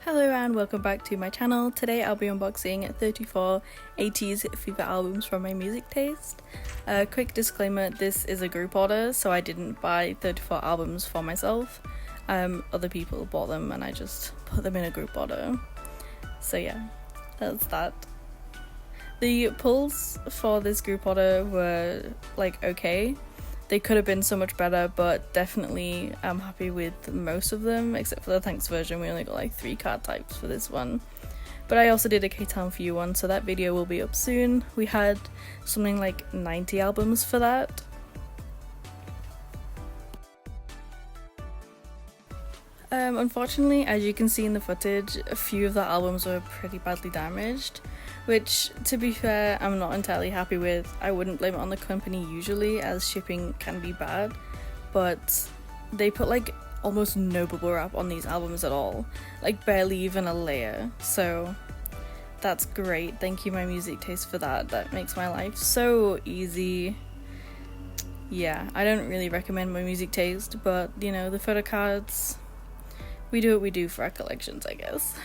Hello and welcome back to my channel. Today I'll be unboxing 34 80s fever albums from my music taste. Quick disclaimer, this is a group order, so I didn't buy 34 albums for myself. Other people bought them and I just put them in a group order. So yeah, that's that. The pulls for this group order were okay. They could have been so much better, but definitely I'm happy with most of them, except for the thanks version. We only got 3 card types for this one. But I also did a K-Town For You one, so that video will be up soon. We had something like 90 albums for that. Unfortunately, as you can see in the footage, a few of the albums were pretty badly damaged, which, to be fair, I'm not entirely happy with. I wouldn't blame it on the company usually, as shipping can be bad, but they put almost no bubble wrap on these albums at all, barely even a layer, so that's great. Thank you, My Music Taste, for that. That makes my life so easy. Yeah, I don't really recommend My Music Taste, but the photo cards, we do what we do for our collections, I guess.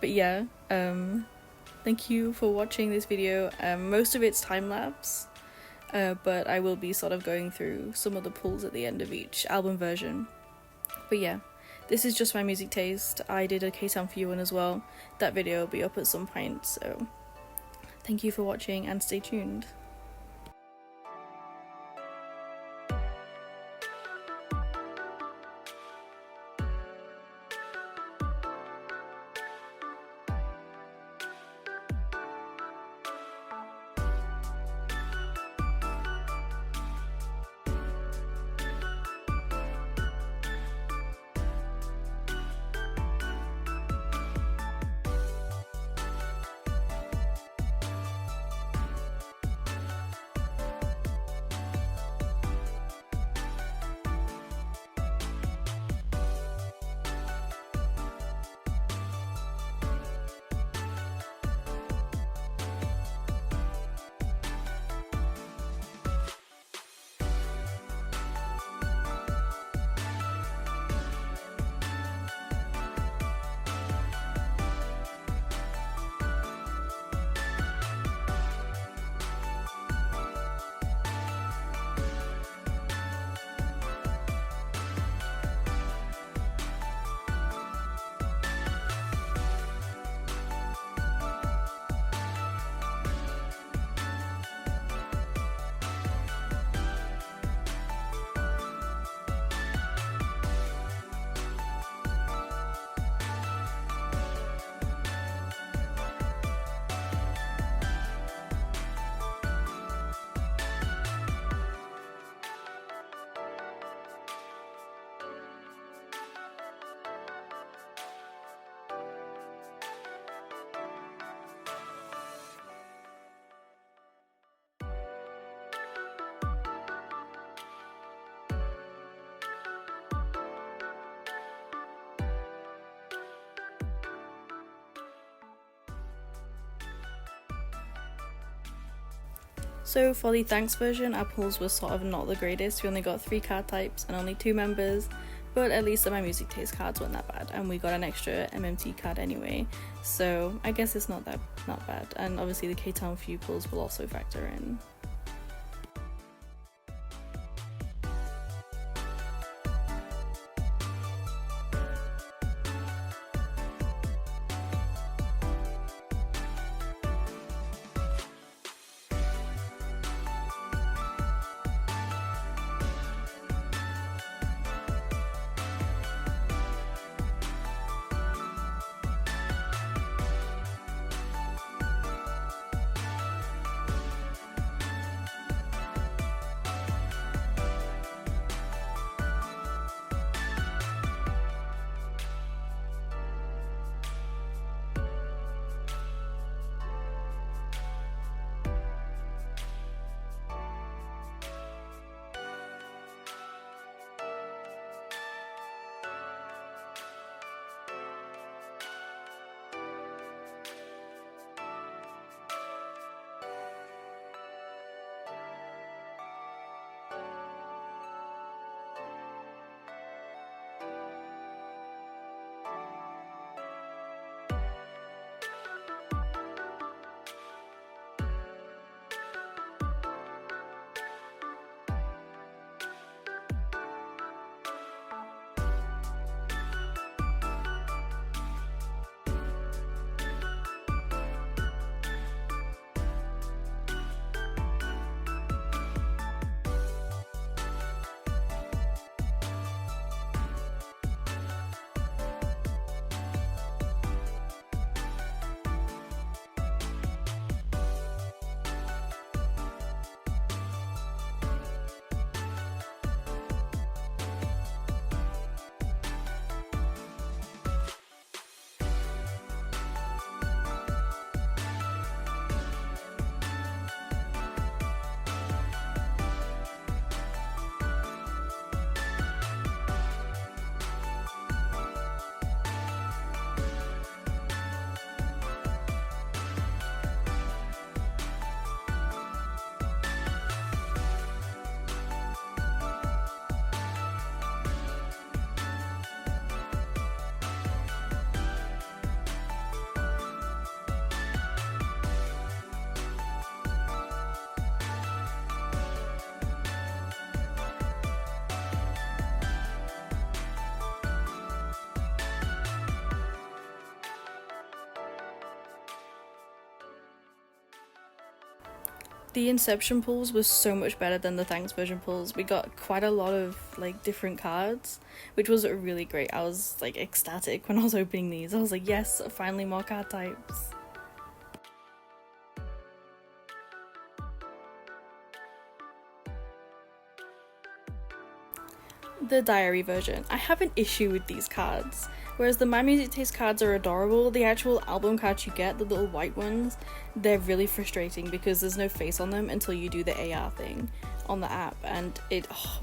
But yeah, thank you for watching this video. Most of it's time-lapse, but I will be sort of going through some of the pulls at the end of each album version. But yeah, this is just my music taste. I did a K-Town For You one as well. That video will be up at some point, so thank you for watching and stay tuned. So for the thanks version, our pulls were sort of not the greatest. We only got 3 card types and only 2 members, but at least the My Music Taste cards weren't that bad, and we got an extra MMT card anyway, so I guess it's not bad. And obviously the K-Town For You pulls will also factor in. The Inception pulls were so much better than the Thanks version pulls. We got quite a lot of like different cards, which was really great. I was like ecstatic when I was opening these. I was like, yes, finally more card types. The diary version. I have an issue with these cards. Whereas the My Music Taste cards are adorable, the actual album cards you get, the little white ones, they're really frustrating because there's no face on them until you do the AR thing on the app, and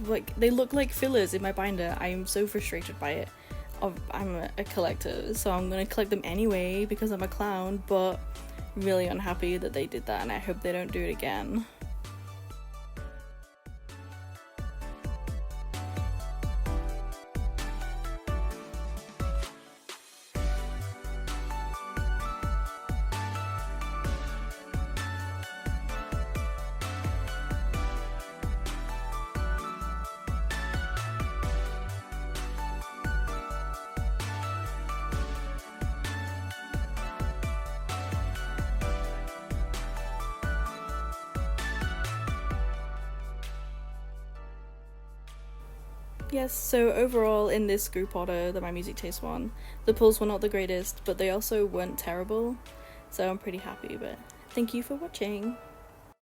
like they look like fillers in my binder. I am so frustrated by it. I'm a collector, so I'm gonna collect them anyway because I'm a clown, but really unhappy that they did that, and I hope they don't do it again. Yes, so overall in this group order, the My Music Taste one, the pulls were not the greatest, but they also weren't terrible, so I'm pretty happy, but thank you for watching!